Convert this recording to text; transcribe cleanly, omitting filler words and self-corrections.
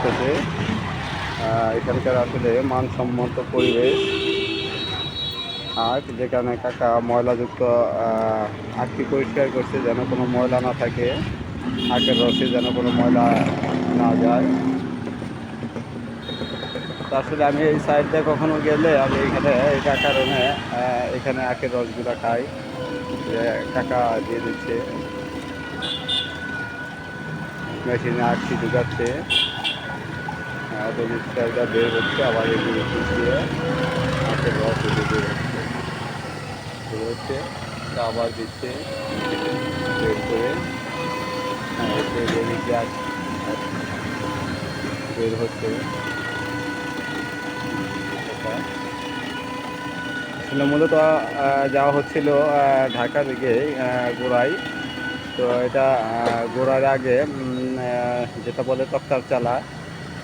করতেছে। এখানকার আসলে মানসম্মত পরিবেশ আখ, যেখানে কাকা ময়লাযুক্ত আখটি পরিষ্কার করছে যেন কোনো ময়লা না থাকে, আখের রসে যেন কোনো ময়লা না যায়। তো আসলে আমি এই সাইড দিয়ে কখনো গেলে আমি এখানে এটা কারণে এখানে আখের রসগুলা খাই, যে কাকা দিয়ে দিচ্ছে, মেশিনে আখটি ঢুকাচ্ছে, তো মিক্সচারটা বের হচ্ছে, আবার এগুলো পিছিয়ে আখের রস বের হচ্ছে, তা আবার দিচ্ছে বের করে, এদিকে আখ বের হচ্ছে। আসলে মূলত যাওয়া হচ্ছিল ঢাকা থেকে গোড়ায়। তো এটা গোড়ার আগে যেটা বলে তক্তার চালা,